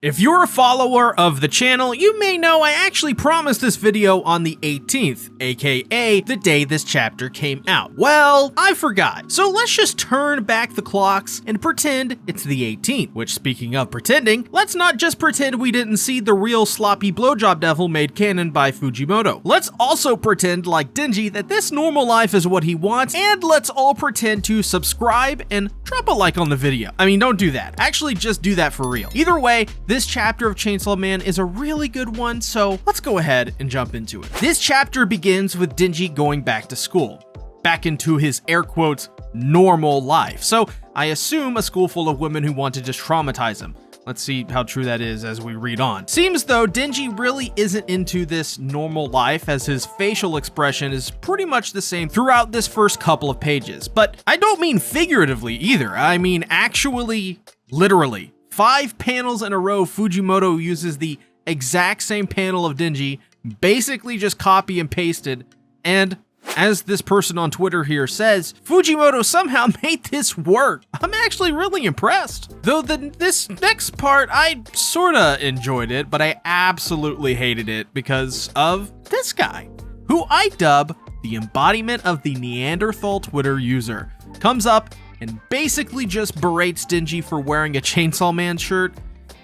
If you're a follower of the channel, you may know I actually promised this video on the 18th, aka the day this chapter came out. Well, I forgot, so let's just turn back the clocks and pretend it's the 18th, which speaking of pretending, let's not just pretend we didn't see the real sloppy blowjob devil made canon by Fujimoto. Let's also pretend like Denji that this normal life is what he wants, and let's all pretend to subscribe and drop a like on the video. I mean, don't do that. Actually, just do that for real. Either way, this chapter of Chainsaw Man is a really good one, so let's go ahead and jump into it. This chapter begins with Denji going back to school, back into his air quotes normal life. So I assume a school full of women who want to just traumatize him. Let's see how true that is as we read on. Seems though Denji really isn't into this normal life, as his facial expression is pretty much the same throughout this first couple of pages. But I don't mean figuratively either. I mean actually, literally. 5 panels in a row, Fujimoto uses the exact same panel of Denji, basically just copy and pasted, and as this person on Twitter here says, Fujimoto somehow made this work. I'm actually really impressed. Though this next part, I sorta enjoyed it, but I absolutely hated it because of this guy, who I dub the embodiment of the Neanderthal Twitter user. Comes up and basically just berates Denji for wearing a Chainsaw Man shirt.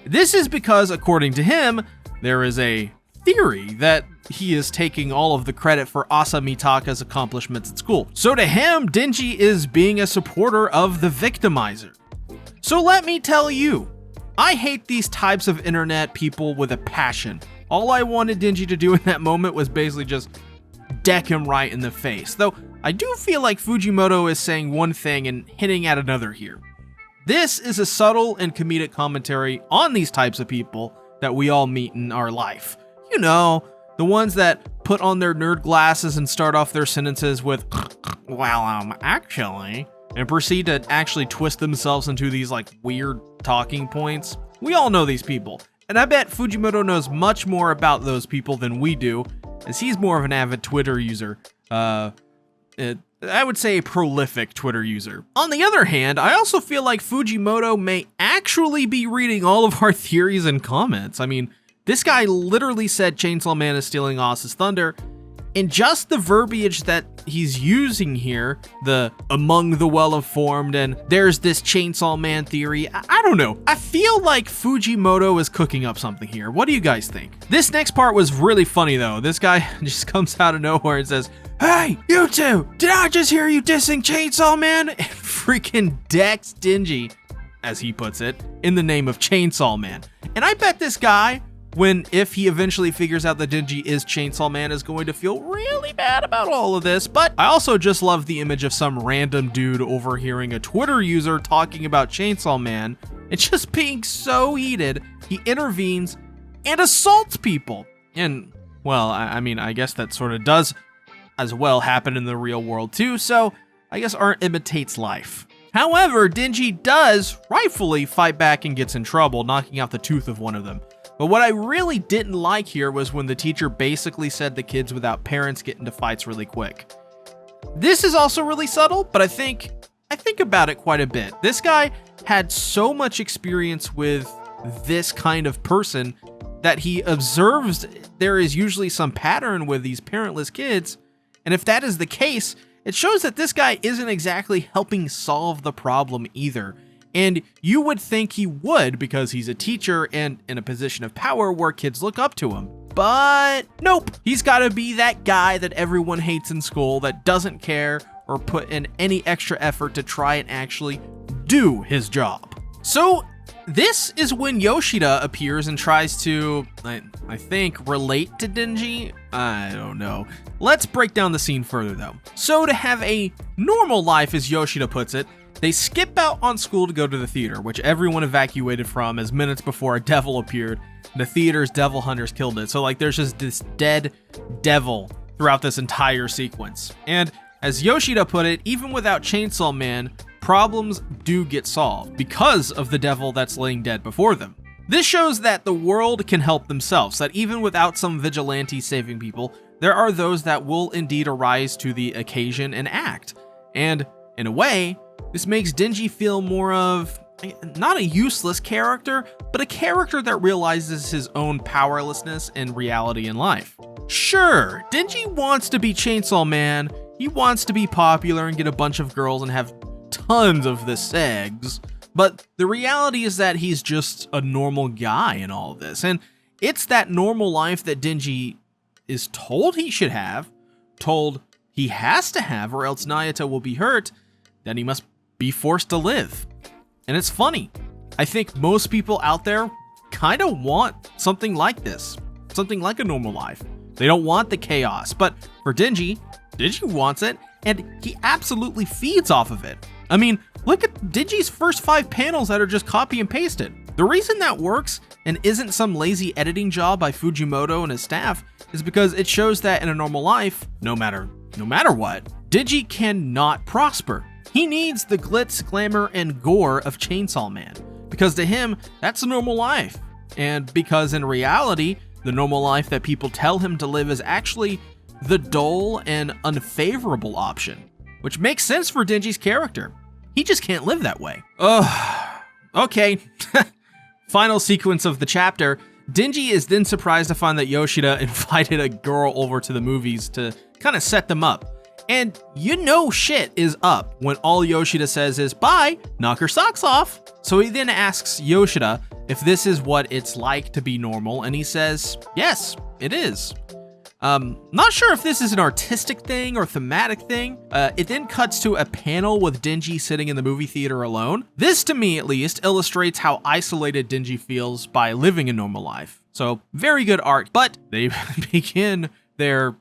This is because, according to him, there is a theory that he is taking all of the credit for Asa Mitaka's accomplishments at school. So to him, Denji is being a supporter of the victimizer. So let me tell you, I hate these types of internet people with a passion. All I wanted Denji to do in that moment was basically just deck him right in the face. Though I do feel like Fujimoto is saying one thing and hitting at another here. This is a subtle and comedic commentary on these types of people that we all meet in our life. You know, the ones that put on their nerd glasses and start off their sentences with, well, actually, and proceed to actually twist themselves into these like weird talking points. We all know these people, and I bet Fujimoto knows much more about those people than we do, as he's more of an avid Twitter user. I would say a prolific Twitter user. On the other hand, I also feel like Fujimoto may actually be reading all of our theories and comments. I mean, this guy literally said Chainsaw Man is stealing Asa's thunder, and just the verbiage that he's using here, the among the well-informed and there's this Chainsaw Man theory, I don't know. I feel like Fujimoto is cooking up something here. What do you guys think? This next part was really funny though. This guy just comes out of nowhere and says, "Hey, you two, did I just hear you dissing Chainsaw Man?" And freaking decks Denji, as he puts it, in the name of Chainsaw Man. And I bet this guy, if he eventually figures out that Denji is Chainsaw Man, is going to feel really bad about all of this. But I also just love the image of some random dude overhearing a Twitter user talking about Chainsaw Man and just being so heated, he intervenes and assaults people. And, well, I mean, I guess that sort of does as well happen in the real world too, so I guess art imitates life. However, Denji does rightfully fight back and gets in trouble, knocking out the tooth of one of them. But what I really didn't like here was when the teacher basically said the kids without parents get into fights really quick. This is also really subtle, but I think about it quite a bit. This guy had so much experience with this kind of person that he observes there is usually some pattern with these parentless kids. And if that is the case, it shows that this guy isn't exactly helping solve the problem either. And you would think he would because he's a teacher and in a position of power where kids look up to him. But nope, he's gotta be that guy that everyone hates in school that doesn't care or put in any extra effort to try and actually do his job. So this is when Yoshida appears and tries to, I think, relate to Denji? I don't know. Let's break down the scene further though. So to have a normal life, as Yoshida puts it, they skip out on school to go to the theater, which everyone evacuated from as minutes before a devil appeared. The theater's devil hunters killed it. So like there's just this dead devil throughout this entire sequence. And as Yoshida put it, even without Chainsaw Man, problems do get solved because of the devil that's laying dead before them. This shows that the world can help themselves, that even without some vigilante saving people, there are those that will indeed arise to the occasion and act. And in a way, this makes Denji feel more of not a useless character, but a character that realizes his own powerlessness and reality in life. Sure, Denji wants to be Chainsaw Man, he wants to be popular and get a bunch of girls and have tons of the segs, but the reality is that he's just a normal guy in all of this, and it's that normal life that Denji is told he should have, told he has to have or else Nayata will be hurt, that he must be forced to live. And it's funny. I think most people out there kind of want something like this, something like a normal life. They don't want the chaos, but for Denji wants it, and he absolutely feeds off of it. I mean, look at Denji's first 5 panels that are just copy and pasted. The reason that works and isn't some lazy editing job by Fujimoto and his staff is because it shows that in a normal life, no matter what, Denji cannot prosper. He needs the glitz, glamour, and gore of Chainsaw Man, because to him, that's a normal life. And because in reality, the normal life that people tell him to live is actually the dull and unfavorable option, which makes sense for Denji's character. He just can't live that way. Ugh, okay. Final sequence of the chapter. Denji is then surprised to find that Yoshida invited a girl over to the movies to kind of set them up. And you know shit is up when all Yoshida says is, bye, knock her socks off. So he then asks Yoshida if this is what it's like to be normal, and he says, yes, it is. Not sure if this is an artistic thing or thematic thing. It then cuts to a panel with Denji sitting in the movie theater alone. This, to me at least, illustrates how isolated Denji feels by living a normal life. So very good art, but they begin their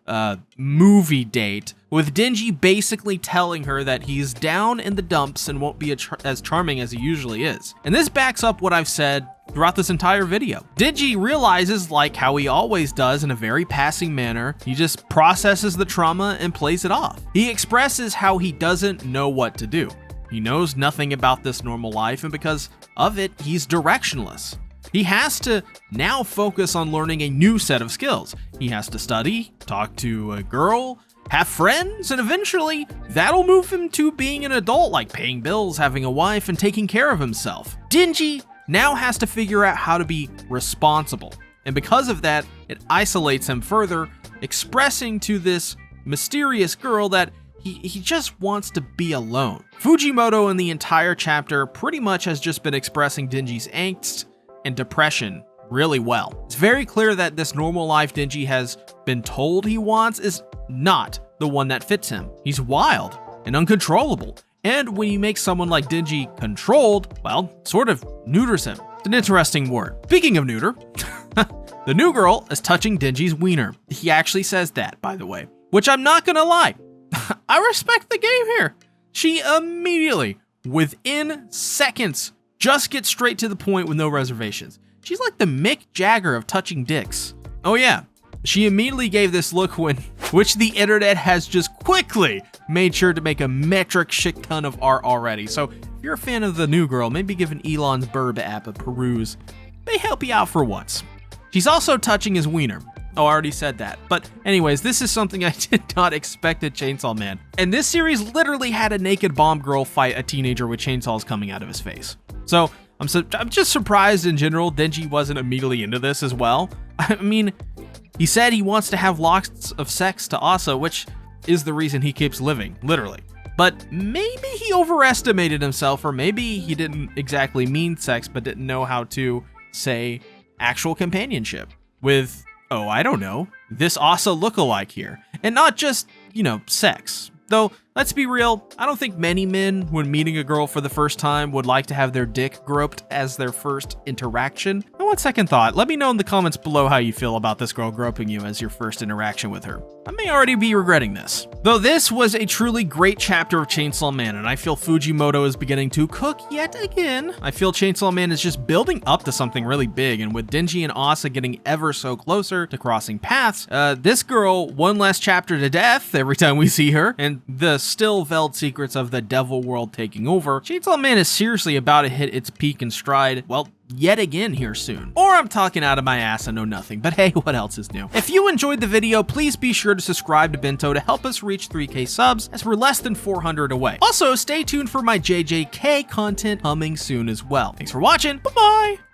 movie date with Denji basically telling her that he's down in the dumps and won't be as charming as he usually is. And this backs up what I've said throughout this entire video. Denji realizes, like how he always does in a very passing manner, he just processes the trauma and plays it off. He expresses how he doesn't know what to do. He knows nothing about this normal life, and because of it, he's directionless. He has to now focus on learning a new set of skills. He has to study, talk to a girl, have friends, and eventually that'll move him to being an adult, like paying bills, having a wife, and taking care of himself. Denji now has to figure out how to be responsible, and because of that, it isolates him further, expressing to this mysterious girl that he just wants to be alone. Fujimoto in the entire chapter pretty much has just been expressing Denji's angst and depression really well. It's very clear that this normal life Denji has been told he wants is not the one that fits him. He's wild and uncontrollable, and when you make someone like Denji controlled, well, sort of neuters him. It's an interesting word. Speaking of neuter, the new girl is touching Denji's wiener. He actually says that, by the way, which I'm not gonna lie. I respect the game here. She immediately, within seconds, just gets straight to the point with no reservations. She's like the Mick Jagger of touching dicks. Oh yeah, she immediately gave this look which the internet has just quickly made sure to make a metric shit ton of art already. So if you're a fan of the new girl, maybe give an Elon's Burb app a peruse. May help you out for once. She's also touching his wiener. Oh, I already said that. But anyways, this is something I did not expect at Chainsaw Man. And this series literally had a naked bomb girl fight a teenager with chainsaws coming out of his face. So I'm just surprised in general Denji wasn't immediately into this as well. I mean, he said he wants to have lots of sex to Asa, which is the reason he keeps living, literally. But maybe he overestimated himself, or maybe he didn't exactly mean sex, but didn't know how to say actual companionship with, oh, I don't know, this Asa lookalike here. And not just, sex. Though, let's be real, I don't think many men, when meeting a girl for the first time, would like to have their dick groped as their first interaction. And on second thought, let me know in the comments below how you feel about this girl groping you as your first interaction with her. I may already be regretting this. Though this was a truly great chapter of Chainsaw Man, and I feel Fujimoto is beginning to cook yet again. I feel Chainsaw Man is just building up to something really big, and with Denji and Asa getting ever so closer to crossing paths, this girl one less chapter to death every time we see her, and the still veiled secrets of the devil world taking over, Chainsaw Man is seriously about to hit its peak and stride, well, yet again here soon. Or I'm talking out of my ass and know nothing, but hey, what else is new? If you enjoyed the video, please be sure to subscribe to Bento to help us reach 3K subs, as we're less than 400 away. Also, stay tuned for my JJK content coming soon as well. Thanks for watching, bye-bye!